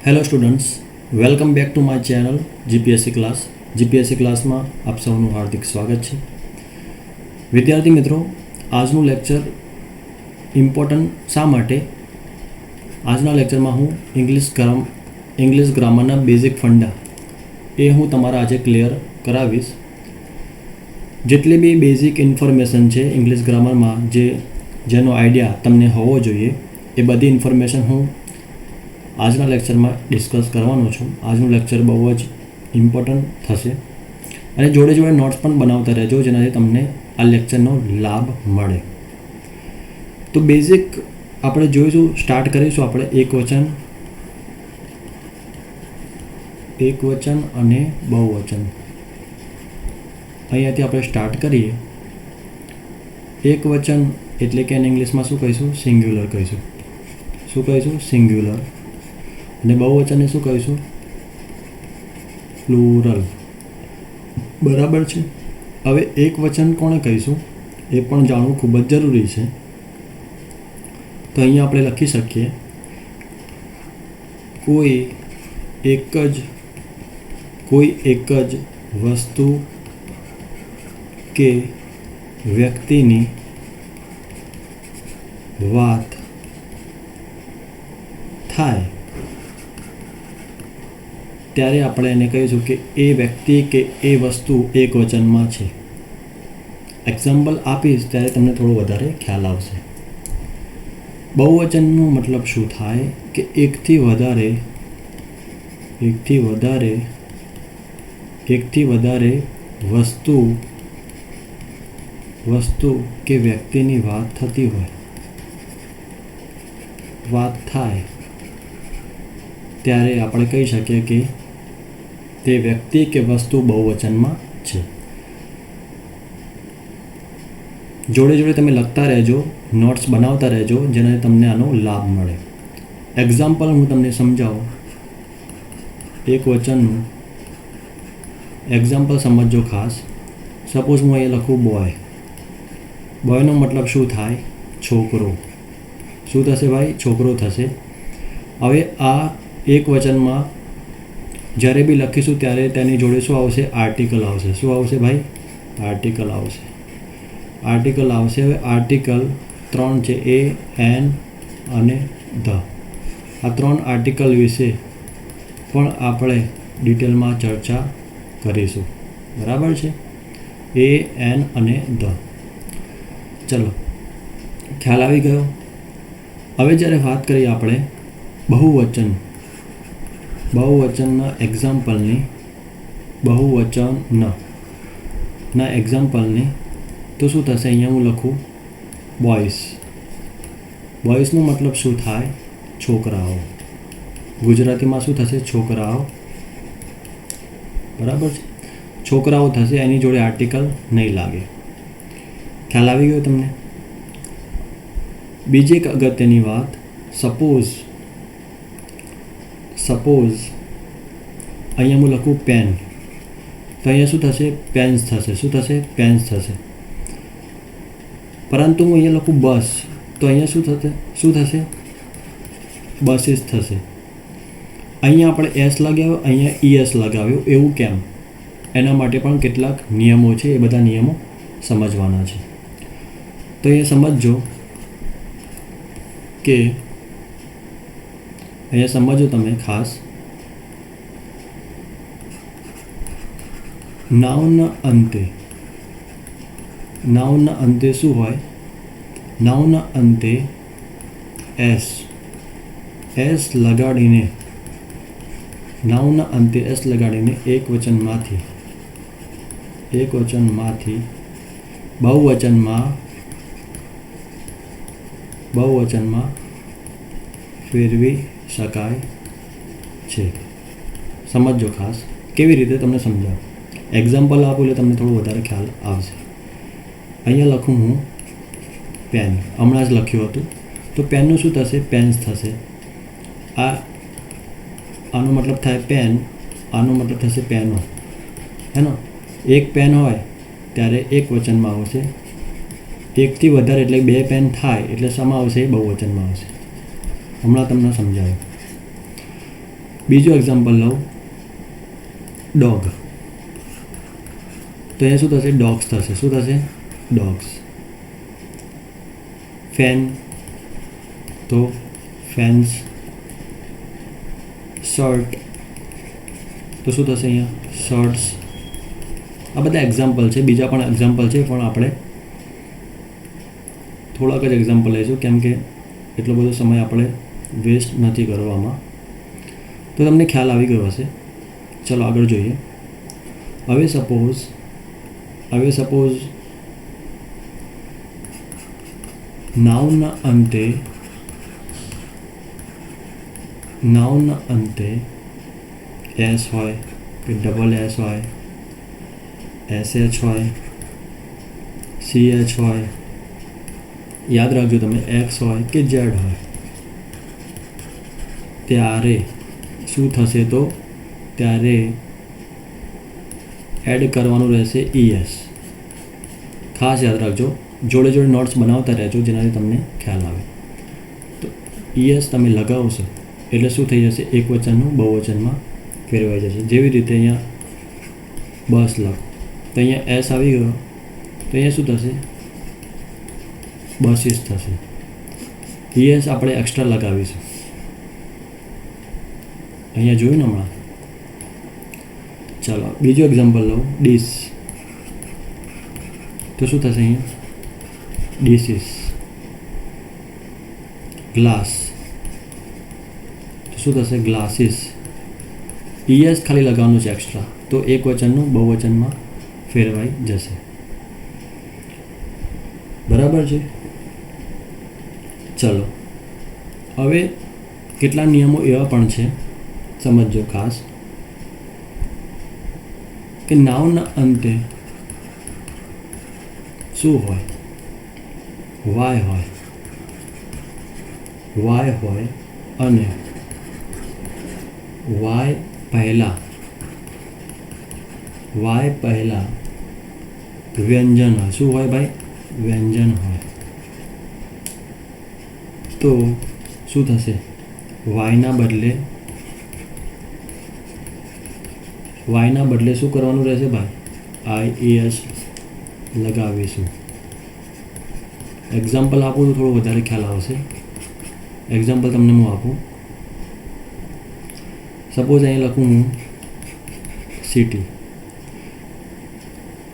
Hello students, welcome back to my channel GPSC class. GPSC ક્લાસમાં આપ સૌનું હાર્દિક સ્વાગત છે. વિદ્યાર્થી મિત્રો, આજનું લેક્ચર ઇમ્પોર્ટન્ટ શા માટે? આજના લેક્ચરમાં હું ઇંગ્લિશ ગ્રામરના બેઝિક ફંડા એ હું તમારા આજે ક્લિયર કરાવીશ. જેટલી બી બેઝિક ઇન્ફોર્મેશન છે ઇંગ્લિશ ગ્રામરમાં, જેનો આઈડિયા તમને હોવો જોઈએ, એ બધી ઇન્ફોર્મેશન હું આજના લેક્ચરમાં ડિસ્કસ કરવાનો છું. આજનું લેક્ચર બહુ જ ઇમ્પોર્ટન્ટ થશે અને જોડે જોડે નોટ્સ પણ બનાવતા રહેજો, જેનાથી તમને આ લેક્ચરનો લાભ મળે. તો બેઝિક આપણે જોઈશું, સ્ટાર્ટ કરીશું આપણે એકવચન અને બહુવચન. અહીંયાથી આપણે સ્ટાર્ટ કરીએ. એકવચન એટલે કે એને ઇંગ્લિશમાં શું કહીશું? સિંગ્યુલર કહીશું. શું કહીશું? સિંગ્યુલર. અને બહુવચનને શું કહીશું? પ્લુરલ. બરાબર છે. હવે એક વચન કોને કહીશું એ પણ જાણવું ખૂબ જ જરૂરી છે. તો અહીંયા આપણે લખી શકીએ, કોઈ એક જ વસ્તુ કે વ્યક્તિની વાત થાય ત્યારે આપણે એને કહીશું કે એ વ્યક્તિ કે એ વસ્તુ એક વચનમાં છે. એક્ઝામ્પલ આપીશ ત્યારે તમને થોડો વધારે ખ્યાલ આવશે. બહુવચનનો મતલબ શું થાય કે એકથી વધારે વસ્તુ કે વ્યક્તિની વાત થતી હોય, વાત થાય ત્યારે આપણે કહી શકીએ કે તે વ્યક્તિ કે વસ્તુ બહુવચનમાં છે. જોડે જોડે તમે લખતા રહેજો, નોટ્સ બનાવતા રહેજો, જેનાથી તમને આનો લાભ મળે. એક્ઝામ્પલ હું તમને સમજાવું. એક વચનનું એક્ઝામ્પલ સમજજો ખાસ. સપોઝ હું અહીંયા લખું બોય. બોયનો મતલબ શું થાય? છોકરો. શું થશે ભાઈ? છોકરો થશે. હવે આ એક વચનમાં જ્યારે બી લખીશું ત્યારે તેની જોડે શું આવશે? આર્ટિકલ આવશે. શું આવશે ભાઈ? આર્ટિકલ આવશે. હવે આર્ટિકલ 3 છે, એ, એન અને ધ. આ 3 આર્ટિકલ વિશે પણ આપણે ડિટેલમાં ચર્ચા કરીશું. બરાબર છે? એ, એન અને ધ. ચલો, ખ્યાલ આવી ગયો. હવે જ્યારે વાત કરીએ આપણે બહુવચનના એક્ઝામ્પલની, બહુવચનના એક્ઝામ્પલની, તો શું થશે? અહીંયા હું લખું બોયઝ. બોયઝનો મતલબ શું થાય? છોકરાઓ. ગુજરાતીમાં શું થશે? છોકરાઓ. બરાબર છે? છોકરાઓ થશે, એની જોડે આર્ટિકલ નહીં લાગે. ખ્યાલ આવી ગયો તમને? બીજી એક અગત્યની વાત, સપોઝ અહીંયા હું લખું પેન, તો અહીંયા શું થશે? પેન્સ થશે. શું થશે? પેન્સ થશે. પરંતુ હું અહીંયા લખું બસ, તો અહીંયા શું થશે? બસીસ થશે. અહીંયા આપણે એસ લગાવ્યો, અહીંયા ઈએસ લગાવ્યો. એવું કેમ? એના માટે પણ કેટલાક નિયમો છે, એ બધા નિયમો સમજવાના છે. તો એ સમજો કે અહીંયા સમજો તમે ખાસ. નાઉનના અંતે શું હોય? નાઉનના અંતે એસ લગાડીને એક વચનમાંથી બહુવચનમાં ફેરવી શકાય છે. સમજો ખાસ. કેવી રીતે તમને સમજાવું? એક્ઝામ્પલ આપું એટલે તમને થોડું વધારે ખ્યાલ આવશે. અહીંયા લખું હું પેન, હમણાં જ લખ્યું હતું. તો પેનનું શું થશે? પેન્સ થશે. આનો મતલબ થાય પેન, આનો મતલબ થશે પેનો. હે ને? એક પેન હોય ત્યારે એક વચનમાં આવશે. એકથી વધારે એટલે 2 પેન થાય એટલે શામાં આવશે? બહુવચનમાં આવશે. હમણાં તમને સમજાવ્યું. બીજું એક્ઝામ્પલ લઉં, ડોગ. તો અહીંયા શું થશે? ડોગ્સ થશે. શું થશે? ડોગ્સ. ફેન તો ફેન્સ. શર્ટ તો શું થશે? અહીંયા શર્ટ્સ. આ બધા એક્ઝામ્પલ છે, બીજા પણ એક્ઝામ્પલ છે, પણ આપણે થોડાક જ એક્ઝામ્પલ લઈશું કેમ કે એટલો બધો સમય આપણે વેસ્ટ નથી કરવામાં. તો તમને ખ્યાલ આવી ગયો હશે. ચલો આગળ જોઈએ. હવે સપોઝ નાઉનના અંતે એસ હોય કે ડબલ એસ હોય, SH હોય, CH હોય, યાદ રાખજો તમે, X હોય કે Z હોય, ત્યારે શું થશે? તો ત્યારે એડ કરવાનું રહેશે ES. ખાસ યાદ રાખજો, જોડે જોડે નોટ્સ બનાવતા રહેજો જેનાથી તમને ખ્યાલ આવે. તો ES તમે લગાવશો એટલે શું થઈ જશે? એક વચનનું બહુવચનમાં ફેરવાઈ જશે. જેવી રીતે અહીંયા બસ લખો તો અહીંયા S આવી ગયો, તો અહીંયા શું થશે? બસીસ થશે. ES આપણે એક્સ્ટ્રા લગાવીશું. અહીંયા જોયું ને હમણાં. ચાલો બીજું એક્ઝામ્પલ લો, ડીશ. તો શું થશે? અહીંયા ડીસીસ. ગ્લાસ તો શું થશે? ગ્લાસીસ. ES ખાલી લગાવવાનું છે એક્સ્ટ્રા, તો એક વચનનું બહુવચનમાં ફેરવાઈ જશે. બરાબર છે? ચલો હવે કેટલા નિયમો એવા પણ છે, સમજો ખાસ, કે નાઉનના અંતે શું હોય? વાય હોય અને વાય પહેલા વ્યંજન હોય. શું હોય ભાઈ? વ્યંજન હોય. તો શું થશે? વાયના બદલે શું કરવાનું રહેશે ભાઈ? IES લગાવીશું. એક્ઝામ્પલ આપું તો થોડું વધારે ખ્યાલ આવશે. એક્ઝામ્પલ તમને હું આપું. સપોઝ અહીં લખું હું સિટી.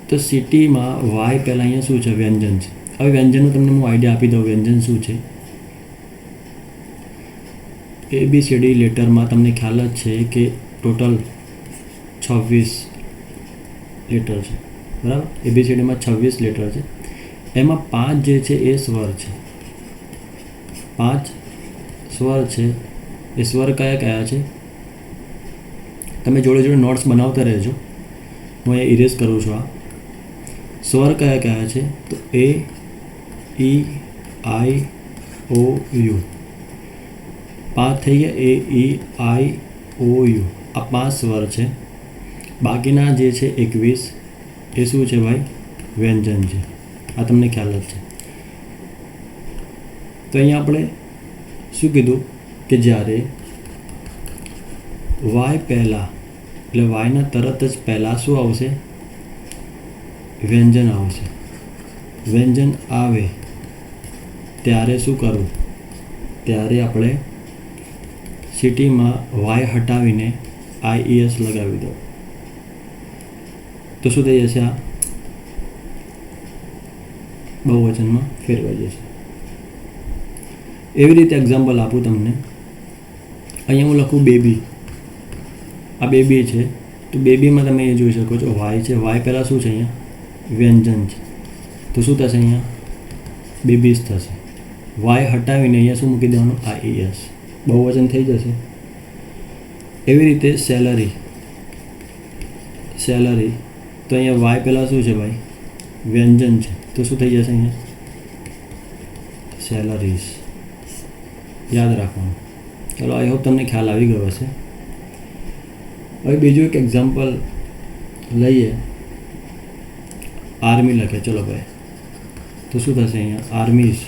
તો સિટીમાં વાય પહેલાં અહીંયા શું છે? વ્યંજન છે. હવે વ્યંજનનો તમને હું આઈડિયા આપી દઉં. વ્યંજન શું છે? ABCD લેટરમાં તમને ખ્યાલ જ છે કે ટોટલ 26 લેટર છે. બરાબર? ABCDમાં 26 લેટર છે. એમાં 5 જે છે એ સ્વર છે. 5 સ્વર છે. એ સ્વર કયા છે? તમે જોડે જોડે નોટ્સ બનાવતા રહેજો. હું અહીંયા ઇરેઝ કરું છું. આ સ્વર કયા છે? તો A, E, I, O, U. 5 થઈ ગયા. A, E, I, O, U. આ 5 સ્વર છે. બાકીના જે છે 21 એ શું છે ભાઈ? વ્યંજન છે. આ તમને ખ્યાલ જ છે. તો અહીંયા આપણે શું કીધું કે જ્યારે વાય પહેલાં, એટલે વાયના તરત જ પહેલાં શું આવશે? વ્યંજન આવશે. વ્યંજન આવે ત્યારે શું કરવું? ત્યારે આપણે સિટીમાં વાય હટાવીને IES લગાવી દો. તો શું થઈ જશે? આ બહુવચનમાં ફેરવાઈ જશે. એવી રીતે એક્ઝામ્પલ આપું તમને. અહીંયા હું લખું બેબી. આ બેબી છે. તો બેબીમાં તમે એ જોઈ શકો છો વાય છે. વાય પહેલાં શું છે? અહીંયા વ્યંજન છે. તો શું થશે? અહીંયા બેબીઝ થશે. વાય હટાવીને અહીંયા શું મૂકી દેવાનું? IES. બહુવચન થઈ જશે. એવી રીતે સેલરી. તો અહીંયા વાય પહેલાં શું છે ભાઈ? વ્યંજન છે. તો શું થઈ જશે? અહીંયા સેલરીઝ. યાદ રાખવાનું. ચલો આઈ હોપ તમને ખ્યાલ આવી ગયો હશે. હવે બીજું એક એક્ઝામ્પલ લઈએ. આર્મી લખે. ચલો ભાઈ, તો શું થશે? અહીંયા આર્મીઝ.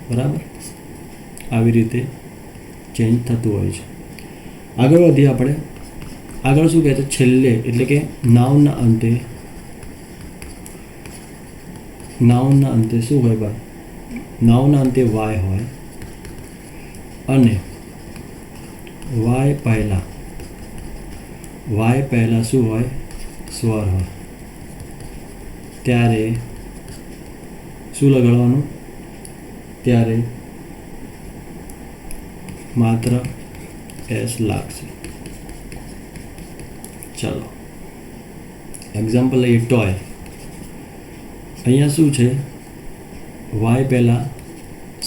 બરાબર? આવી રીતે ચેન્જ થતું હોય છે. આગળ વધીએ આપણે. આગળ શું કહે છે? છેલ્લે એટલે કે નાઉનના અંતે શું હોય ભાઈ? નાઉનના અંતે વાય હોય અને વાય પહેલાં શું હોય? સ્વર હોય. ત્યારે શું લગાડવાનું? ત્યારે માત્ર એસ લાગશે. ચાલો એક્ઝામ્પલ લઈએ. ટોય. અહીંયા શું છે? વાય પહેલાં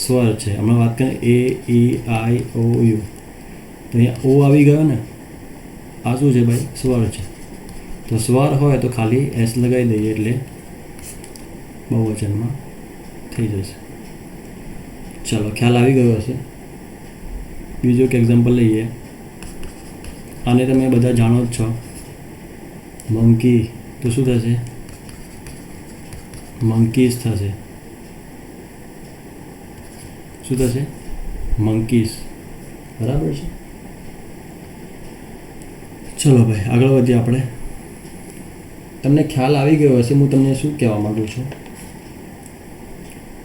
સ્વર છે. હમણાં વાત કરીએ એ ઈ આઈ ઓ યુ, તો અહીંયા ઓ આવી ગયો ને. આ શું છે ભાઈ? સ્વર છે. તો સ્વર હોય તો ખાલી એસ લગાવી દઈએ એટલે બહુવચનમાં થઈ જશે. ચાલો ખ્યાલ આવી ગયો હશે. બીજું એક એક્ઝામ્પલ લઈએ. આને તમે બધા જાણો જ છો. મંકી, તો શું થશે? મંકીઝ થશે. શું થશે? મંકીઝ. બરાબર છે. ચલો ભાઈ આગળ વધીએ આપણે. તમને ખ્યાલ આવી ગયો હશે હું તમને શું કહેવા માગું છું.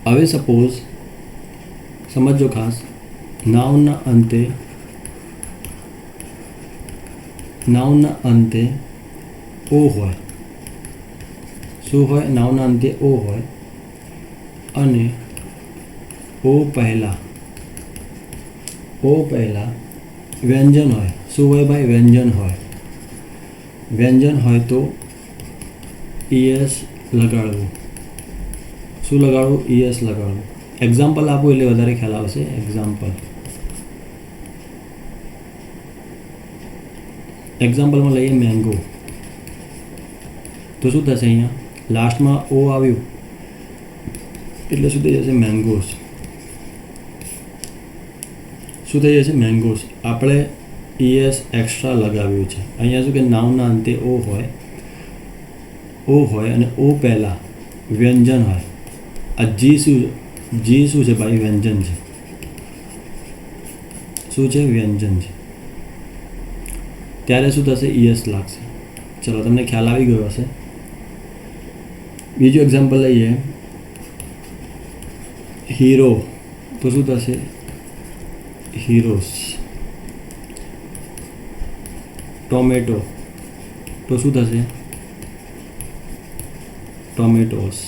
હવે સપોઝ સમજો ખાસ, નાઉનના અંતે ઓ હોય. શું હોય? નાઉનના અંતે ઓ હોય અને ઓ પહેલાં વ્યંજન હોય. શું હોય ભાઈ? વ્યંજન હોય. વ્યંજન હોય તો ઈએસ લગાડવું. શું લગાડવું? ઈએસ લગાડવું. એક્ઝામ્પલ આપું એટલે વધારે ખ્યાલ આવશે. એક્ઝામ્પલમાં લઈએ મેંગો. તો શું થશે? અહીંયા લાસ્ટમાં ઓ આવ્યું એટલે શું થઈ જશે? મેંગોસ. શું થઈ જશે? મેંગોસ. આપણે ઈએસ એક્સ્ટ્રા લગાવ્યું છે. અહીંયા શું કે નાઉનના અંતે ઓ હોય અને ઓ પહેલાં વ્યંજન હોય. આ જી શું છે ભાઈ? વ્યંજન છે. શું છે? વ્યંજન છે. ત્યારે શું થશે? ઈએસ લાગશે. ચલો તમને ખ્યાલ આવી ગયો હશે. બીજું એક્ઝામ્પલ લઈએ. હીરો. તો શું થશે? હીરોસ. ટોમેટો. તો શું થશે? ટોમેટોસ.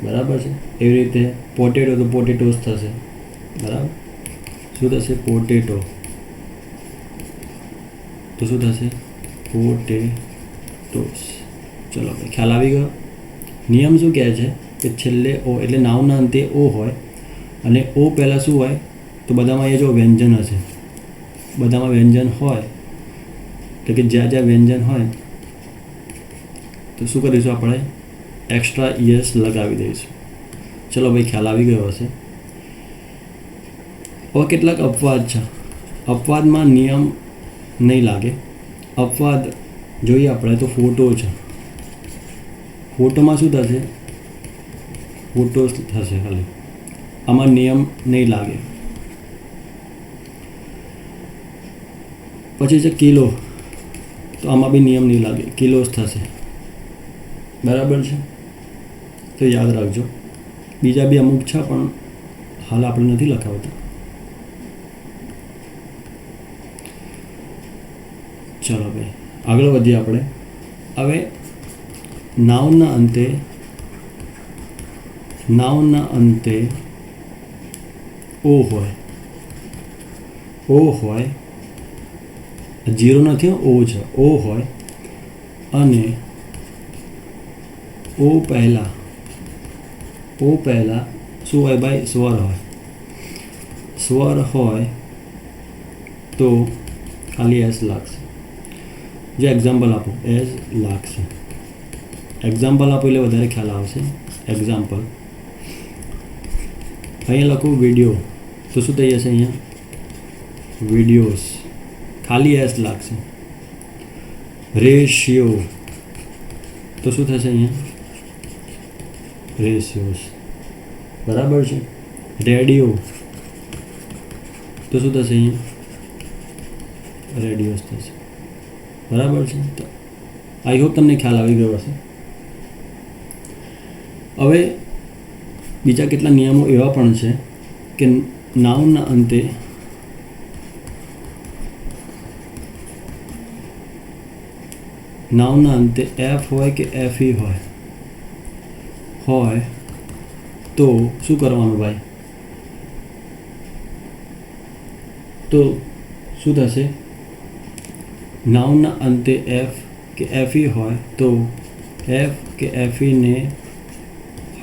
બરાબર છે. એવી રીતે પોટેટો તો પોટેટોસ થશે. બરાબર. શું થશે? પોટેટો. તો શું થશે? પોટેટોસ. ચલો ભાઈ ખ્યાલ આવી ગયો. નિયમ શું કહે છે કે છેલ્લે ઓ એટલે નાઉનના અંતે ઓ હોય અને ઓ પહેલાં શું હોય? તો બધામાં એ જો વ્યંજન હશે. બધામાં વ્યંજન હોય એટલે કે જ્યાં વ્યંજન હોય તો શું કરીશું? આપણે એક્સ્ટ્રા ઈએસ લગાવી દઈશું. ચલો ભાઈ ખ્યાલ આવી ગયો હશે. હવે કેટલાક અપવાદ છે. અપવાદમાં નિયમ નહીં લાગે. અપવાદ જોઈએ આપણે તો ફોટો છે. ફોટોમાં શું થશે? ફોટોસ થશે ખાલી. આમાં નિયમ નહીં લાગે. પછી છે કિલો. તો આમાં બી નિયમ નહીં લાગે. કિલોસ થશે. બરાબર છે. તો યાદ રાખજો. બીજા બી અમુક છે પણ હાલ આપણે નથી લખાવતા. ચલો ભાઈ આગળ વધીએ આપણે. હવે નાઉનના અંતે ઓ હોય. જીરો નથી, ઓ છે. ઓ હોય અને ઓ પહેલાં શું હોય ભાઈ? સ્વર હોય તો ખાલી એસ લાગશે. જે એક્ઝામ્પલ આપો એસ લાગશે. એક્ઝામ્પલ આપો એટલે વધારે ખ્યાલ આવશે. એક્ઝામ્પલ અહીંયા લખું વિડીયો. તો શું થઈ જશે? અહીંયા વિડીયોઝ. ખાલી એસ લાગશે. રેશિયો. તો શું થશે? અહીંયા રેશિયોઝ. બરાબર છે. રેડિયો. તો શું થશે? અહીંયા રેડિયસ થશે. બરાબર છે. તો આઈ હોપ તમને ખ્યાલ આવી ગયો હશે. હવે બીજા કેટલા નિયમો એવા પણ છે કે નાઉનના અંતે એફ હોય કે એફ ઈ હોય તો શું કરવાનું ભાઈ? તો શું થશે? નાઉનના અંતે એફ કે એફ ઈ હોય તો એફ કે એફ ઈને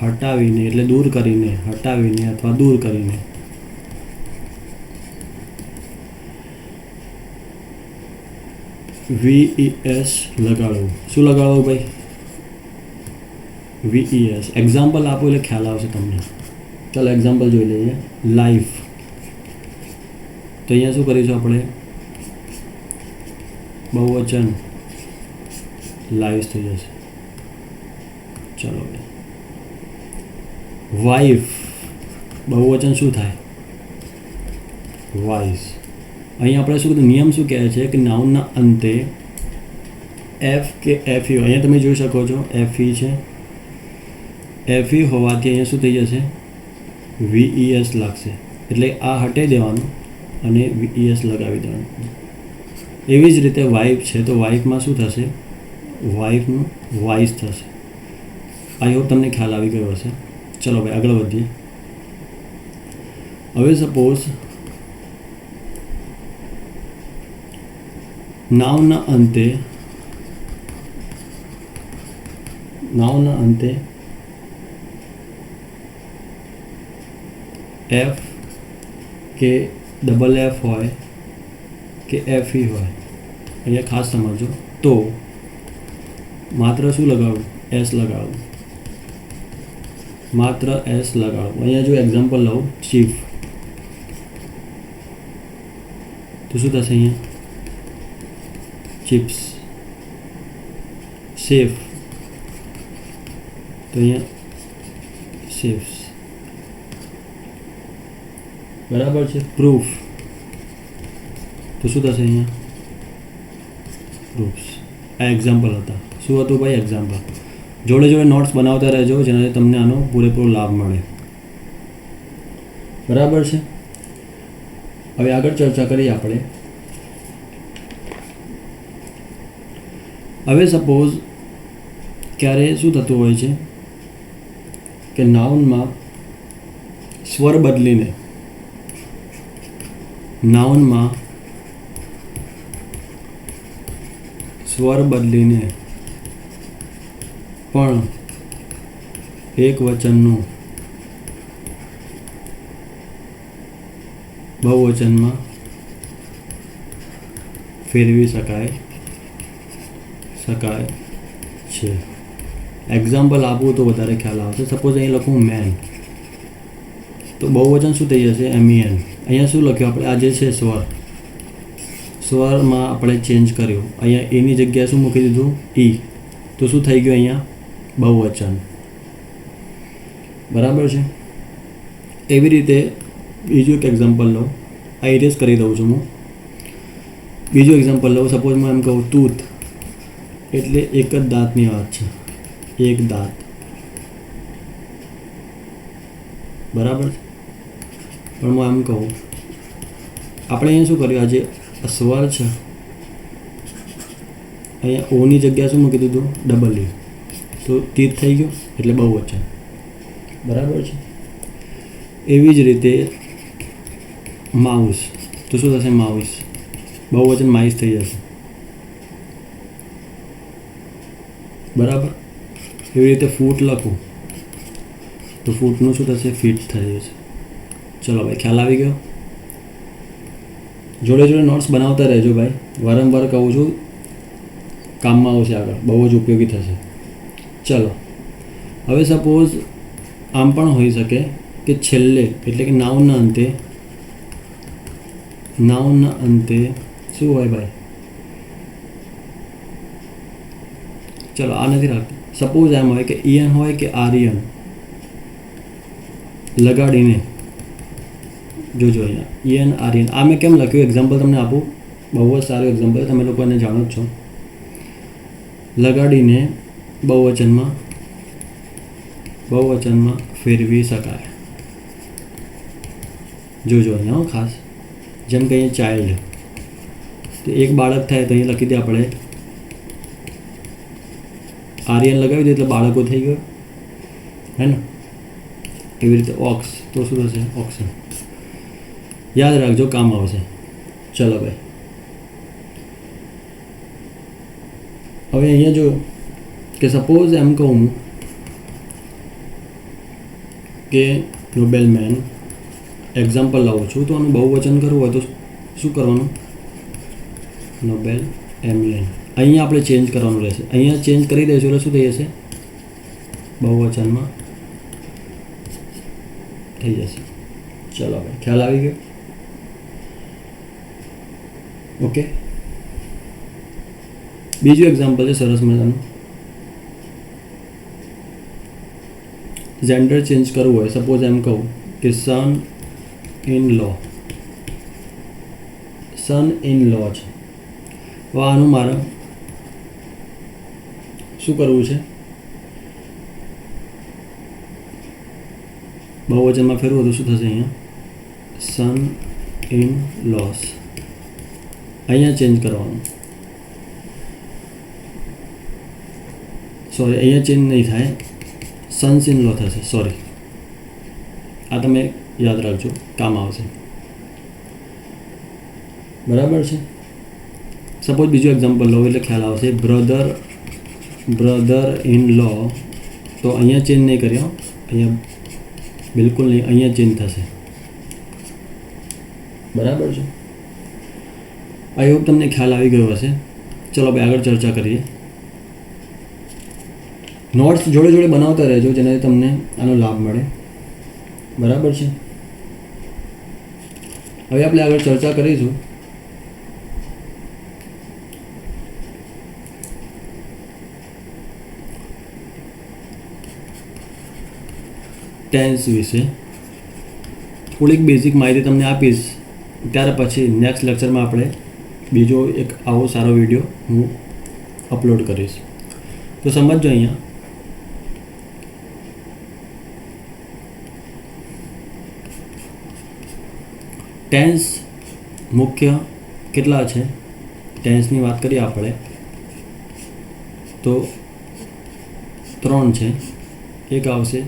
હટાવીને, એટલે દૂર કરીને, હટાવીને અથવા દૂર કરીને VES લગાડવું. શું લગાડવું ભાઈ? VES. એક્ઝામ્પલ આપો એટલે ખ્યાલ આવશે તમને. ચાલો એક્ઝામ્પલ જોઈ લઈએ. લાઈફ. તો અહીંયા શું કરીશું આપણે? બહુવચન લાઈવ્સ થઈ જશે. ચલો વાઇફ. બહુવચન શું થાય? વાઇસ. અહીં આપણે શું કીધું? નિયમ શું કહે છે કે નાઉનના અંતે એફ કે એફ ઈ. અહીંયા તમે જોઈ શકો છો એફ ઈ છે. એફ ઈ હોવાથી અહીંયા શું થઈ જશે? VES લાગશે. એટલે આ હટાવી દેવાનું અને VES લગાવી દેવાનું. એવી જ રીતે વાઇફ છે તો વાઇફમાં શું થશે? વાઇફનું વાઇસ થશે. આઈ હોપ તમને ખ્યાલ આવી ગયો હશે. ચલો ભાઈ આગળ વધીએ. હવે સપોઝ નાઉનના અંતે એફ કે ડબલ એફ હોય કે એફ ઈ હોય, અહીંયા ખાસ સમજો, તો માત્ર શું લગાવવું? એસ લગાવવું. માત્ર એસ લગાવવું. અહીંયા જો એક્ઝામ્પલ લઉં, ચીફ, તો શું થશે? અહીંયા ચિપ્સ. સેફ, તો અહીંયા સેફ્સ. બરાબર છે. પ્રૂફ, તો શું થશે? અહીંયા પ્રૂફ્સ. આ એક્ઝામ્પલ હતા. શું હતું ભાઈ? એક્ઝામ્પલ. જોડે જોડે નોટ્સ બનાવતા રહેજો જેનાથી તમને આનો પૂરેપૂરો લાભ મળે. બરાબર છે. હવે આગળ ચર્ચા કરીએ આપણે. હવે સપોઝ ક્યારે શું થતું હોય છે કે નાઉનમાં સ્વર બદલીને પણ એક વચનનું બહુવચનમાં ફેરવી શકાય છે. એક્ઝામ્પલ આપું તો વધારે ખ્યાલ આવશે. સપોઝ અહીં લખું મેન, તો બહુવચન શું થઈ જશે? MEN. અહીંયા શું લખ્યું આપણે? આ જે છે સ્વરમાં આપણે ચેન્જ કર્યું. અહીંયા એની જગ્યાએ શું મૂકી દીધું? ઈ. તો શું થઈ ગયું? અહીંયા બહુવચન. બરાબર છે. એવી રીતે બીજું એક એક્ઝામ્પલ લઉં. આ ઇરેઝ કરી દઉં છું હું. બીજું એક્ઝામ્પલ લઉં. સપોઝ હું એમ કહું ટૂથ, એટલે એક જ દાંતની વાત છે. એક દાંત. બરાબર છે. પણ હું એમ કહું, આપણે અહીંયા શું કર્યું? આજે સ્વર છે, અહીંયા ઓની જગ્યાએ શું મૂકી દીધું? Double E. તો તીત થઈ ગયો એટલે બહુવચન. બરાબર છે. એવી જ રીતે માઉસ, તો શું થશે? માઉસ. બહુવચન માઇસ થઈ જશે. બરાબર. એવી રીતે ફૂટ લખું તો ફૂટનું શું થશે? ફીટ થઈ જશે. ચલો ભાઈ ખ્યાલ આવી ગયો. જોડે જોડે નોટ્સ બનાવતા રહેજો ભાઈ. વારંવાર કહું છું, કામમાં આવશે આગળ, બહુ જ ઉપયોગી થશે. ચલો હવે સપોઝ આમ પણ હોઈ શકે કે છેલ્લે, એટલે કે નાઉનના અંતે શું હોય ભાઈ? ચલો આ નથી રાખતું. સપોઝ એમ હોય કે EN હોય કે REN લગાડીને જોજો અહીંયા EN RN આ મેં કેમ લખ્યું એક્ઝામ્પલ તમને આપું, બહુ જ સારું એક્ઝામ્પલ, તમે લોકોને જાણો જ છો. લગાડીને બહુવચનમાં ફેરવી શકાય. જોજો અહીંયા ખાસ, જેમ કે અહીંયા ચાઇલ્ડ, તો એક બાળક થાય તો અહીંયા લખી દે આપણે આર્યન લગાવી દે એટલે બાળકો થઈ ગયો, હે ને. એવી રીતે ઓક્સ તો શું થશે? ઓક્સન. યાદ રાખજો, કામ આવશે. ચલો ભાઈ, હવે અહીંયા જો કે સપોઝ એમ કહું કે નોબેલમેન એક્ઝામ્પલ લાવું છું, તો આનું બહુવચન કરવું હોય તો શું કરવાનું? નોબેલ એમલેન. અહીંયા આપણે ચેન્જ કરવાનું રહેશે. અહીંયા ચેન્જ કરી દઈશું એટલે શું થઈ જશે? બહુવચનમાં થઈ જશે. ચલો ભાઈ, ખ્યાલ આવી ગયો? ઓકે. બીજું એક્ઝામ્પલ છે સરસ મજાનું. જેન્ડર ચેન્જ કરવું હોય, સપોઝ એમ કહું કે સન ઇન લો છે. તો આનું મારે શું કરવું છે? બહુવચનમાં ફેરવું તો શું થશે? અહીંયા સન ઇન લોસ. અહીંયા ચેન્જ કરવાનું. સોરી, અહીંયા ચેન્જ નહીં થાય, સન્સ ઇન લો થશે. સોરી, આ તમે યાદ રાખજો, કામ આવશે. બરાબર છે. સપોઝ બીજું એક્ઝામ્પલ લો એટલે ખ્યાલ આવશે. બ્રધર ઇન લો, તો અહીંયા ચેન્જ નહીં કર્યો, અહીંયા બિલકુલ નહીં, અહીંયા ચેન્જ થશે. બરાબર છે. આઈ હોપ તમને ખ્યાલ આવી ગયો હશે. ચલો ભાઈ, આગળ ચર્ચા કરીએ. નોટ્સ જોડે જોડે બનાવતા રહેજો, જેનાથી તમને આનો લાભ મળે. બરાબર છે. હવે આપણે આગળ ચર્ચા કરીશું ટેન્સ વિશે. થોડીક બેઝિક માહિતી તમને આપીશ, ત્યાર પછી નેક્સ્ટ લેક્ચરમાં આપણે બીજો એક આવો સારો વિડીયો હું અપલોડ કરીશ. તો સમજજો, અહીંયા ટેન્સ મુખ્ય કેટલા છે? ટેન્સની વાત કરીએ આપણે તો 3 છે. એક આવશે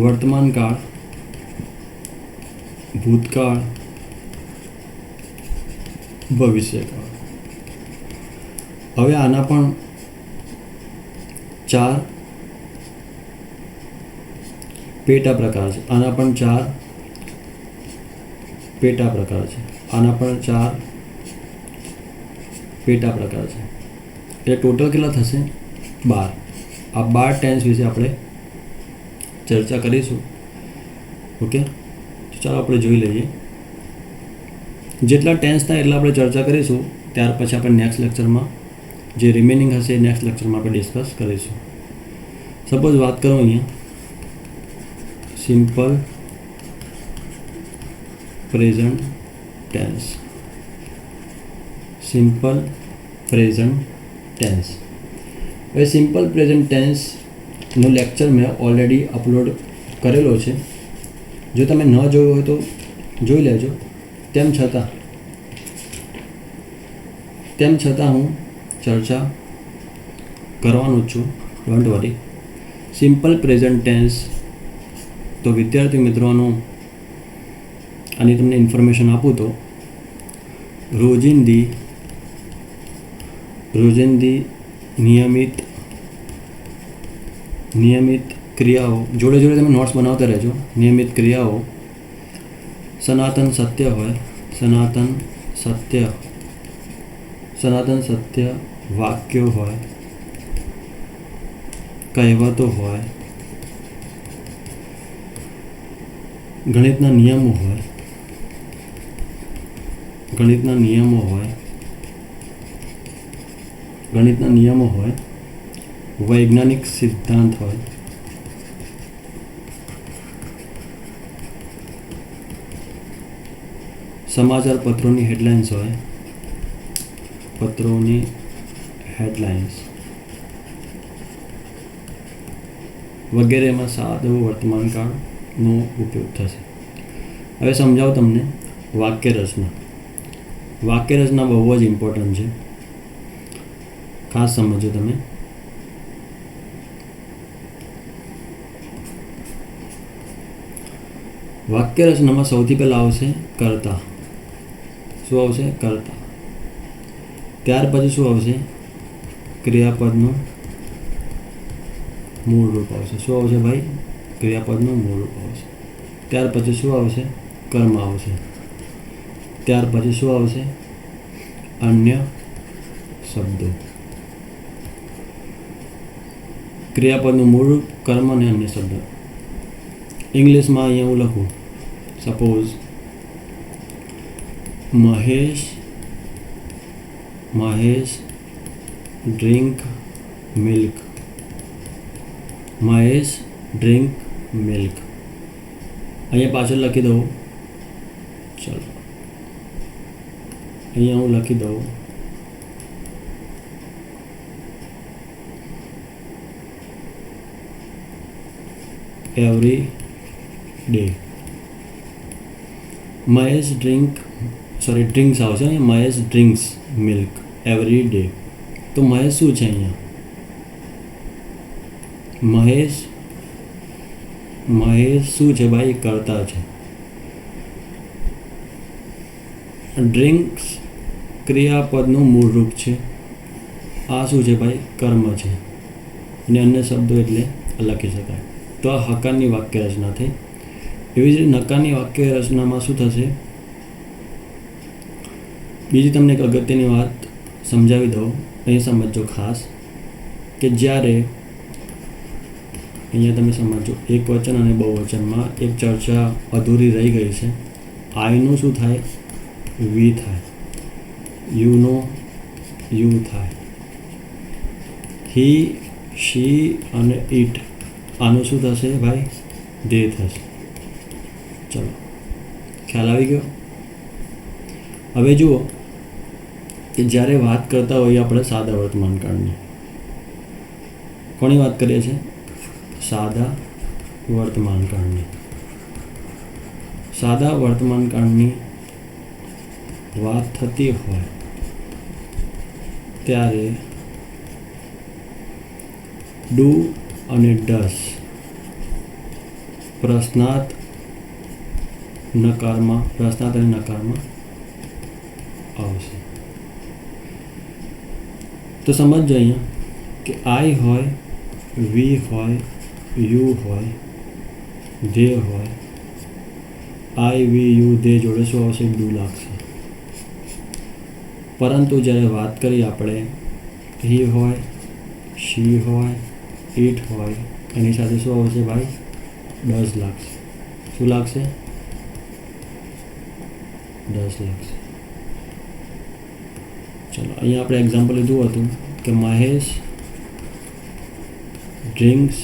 વર્તમાન કાળ, ભૂતકાળ, ભવિષ્યકાળ. હવે આના પણ 4 પેટા પ્રકાર છે. આના પણ 4 પેટા પ્રકાર છે. આના પણ 4 પેટા પ્રકાર છે. એટલે ટોટલ કેટલા થશે? 12. આ 12 ટેન્સ વિશે આપણે ચર્ચા કરીશું. ઓકે, તો ચાલો આપણે જોઈ લઈએ. જેટલા ટેન્સ થાય એટલા આપણે ચર્ચા કરીશું. ત્યાર પછી આપણે નેક્સ્ટ લેક્ચરમાં જે રિમેનિંગ હશે નેક્સ્ટ લેક્ચરમાં આપણે ડિસ્કસ કરીશું. સપોઝ વાત કરું અહીંયા simple present tense. Simple present tense. હવે સિમ્પલ પ્રેઝન્ટ ટેન્સનો લેક્ચર મેં ઓલરેડી અપલોડ કરેલો છે. જો તમે ન જોયો હોય તો જોઈ લેજો. તેમ છતાં હું ચર્ચા કરવાનો જ છું, don't worry. Simple present tense તો વિદ્યાર્થી મિત્રોનું આની તમને ઇન્ફોર્મેશન આપું તો રોજિંદી નિયમિત ક્રિયાઓ જોડે જોડે તમે નોટ્સ બનાવતા રહેજો. નિયમિત ક્રિયાઓ, સનાતન સત્ય હોય, સનાતન સત્ય વાક્યો હોય, કહેવતો હોય, ગણિતના નિયમો હોય, વૈજ્ઞાનિક સિદ્ધાંત હોય, સમાચાર પત્રોની હેડલાઇન્સ હોય, પત્રોની હેડલાઇન્સ વગેરેમાં સાદો વર્તમાનકાળનો ઉપયોગ થશે. હવે સમજાવું તમને વાક્ય રચના. વાક્ય રચના બહુ જ ઇમ્પોર્ટન્ટ છે, ખાસ સમજો તમે. વાક્ય રચનામાં સૌથી પહેલાં આવશે કર્તા. શું આવશે? કર્તા. ત્યાર પછી શું આવશે? ક્રિયાપદનું મૂળ રૂપ આવશે. શું આવશે ભાઈ? ક્રિયાપદનું મૂળ રૂપ આવશે. ત્યાર પછી શું આવશે? કર્મ આવશે. ત્યાર પછી શું આવશે? અન્ય શબ્દો. ક્રિયાપદનું મૂળ રૂપ, કર્મ અને અન્ય શબ્દો. ઇંગ્લિશમાં અહીંયા હું લખું, suppose Mahesh drink milk. Mahesh drink milk. અહીંયા પાછળ લખી દઉં. ચલો અહીંયા હું લખી દઉં એવરી ડે. મહેશ ડ્રિંક્સ આવશે અહીંયા. Mahesh drinks milk every day. તો મહેશ શું છે અહીંયા? મહેશ શું છે ભાઈ? કરતા છે. ડ્રિંક્સ ક્રિયાપદનું મૂળ રૂપ છે. આ શું છે ભાઈ? કર્મ છે. અને અન્ય શબ્દો એટલે લખી શકાય. તો આ હકારની વાક્ય રચના થઈ. એવી જ રીતે નકારની વાક્ય રચનામાં શું થશે? બીજી તમને એક અગત્યની વાત સમજાવી દઉં. અહીં સમજો ખાસ કે જ્યારે અહીંયા તમે સમજો એક વચન અને બહુવચનમાં એક ચર્ચા અધૂરી રહી ગઈ છે. આઈનું શું થાય? વી થાય. યુનો યુ થાય. હી, શી અને ઇટ આનું શું થશે ભાઈ? દે થશે. ચલો, ખ્યાલ આવી ગયો? હવે જુઓ કે જ્યારે વાત કરતા હોઈએ આપણે સાદા વર્તમાનકાળની. કોની વાત કરીએ છીએ? સાદા વર્તમાનકાળની. સાદા વર્તમાનકાળની વાત થતી હોય ત્યારે ડુ અને ડસ પ્રશ્નાર્થ અને નકારમાં આવશે. તો સમજો અહીંયા કે આઈ હોય, વી હોય, યુ હોય, ધે હોય. આઈ, વી, યુ, ધે જોડે શું આવશે? ડુ લાગશે. પરંતુ જ્યારે વાત કરીએ આપણે હી હોય, શી હોય, ઇટ હોય, એની સાથે શું આવશે ભાઈ? ડઝ લાગશે. શું લાગશે? ડઝ લાગશે. ચલો, અહીંયા આપણે એક્ઝામ્પલ લીધું હતું કે Mahesh drinks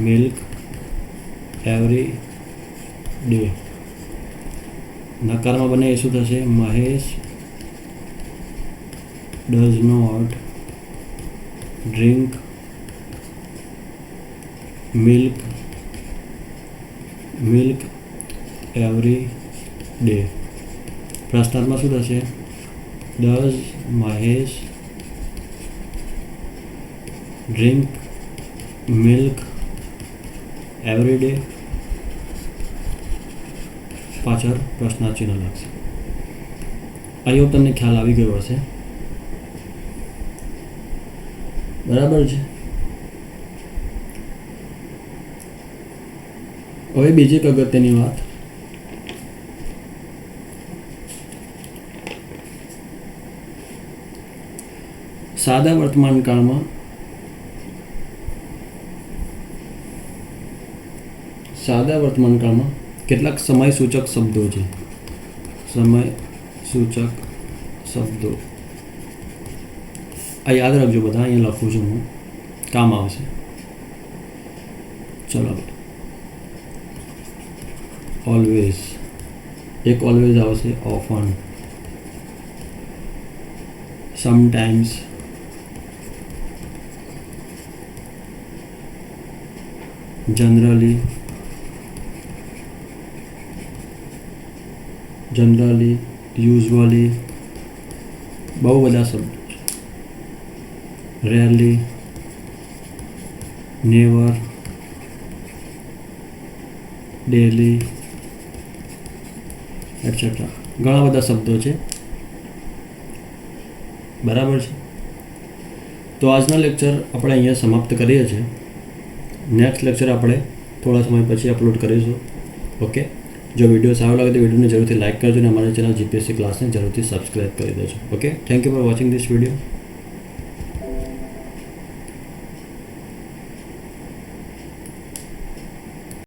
milk every day. નકારમાં બને એ શું થશે? Mahesh does not drink milk every day. પ્રશ્નાર્થમાં શું થશે? Does Mahesh drink milk every day. પાછળ પ્રશ્નાર્થ ચિહ્ન લાગશે. આઈ હોપ તમને ખ્યાલ આવી ગયો હશે. બરાબર છે. હવે બીજી એક અગત્યની વાત, સાદા વર્તમાન કાળમાં કેટલાક સમય સૂચક શબ્દો છે. સમય સૂચક શબ્દો આ યાદ રાખજો બધા. અહીંયા લખું છું હું, કામ આવશે. ચલો, ઓલવેઝ, એક ઓલવેઝ આવશે, ઓફન, સમટાઈમ્સ, જનરલી, યુઝવલી, બહુ બધા શબ્દો છે. Rarely, never, daily etcetera. ઘણા બધા શબ્દો છે. બરાબર છે. તો આજના લેક્ચર આપણે અહીંયા સમાપ્ત કરીએ છીએ. નેક્સ્ટ લેક્ચર આપણે થોડા સમય પછી અપલોડ કરીશું. ઓકે. જો વિડીયો સારો લાગે તો વિડીયોને જરૂરથી લાઇક કરજો અને અમારી ચેનલ જીપીએસસી ક્લાસને જરૂરથી સબસ્ક્રાઈબ કરી દેજો. Okay. Thank you for watching this video.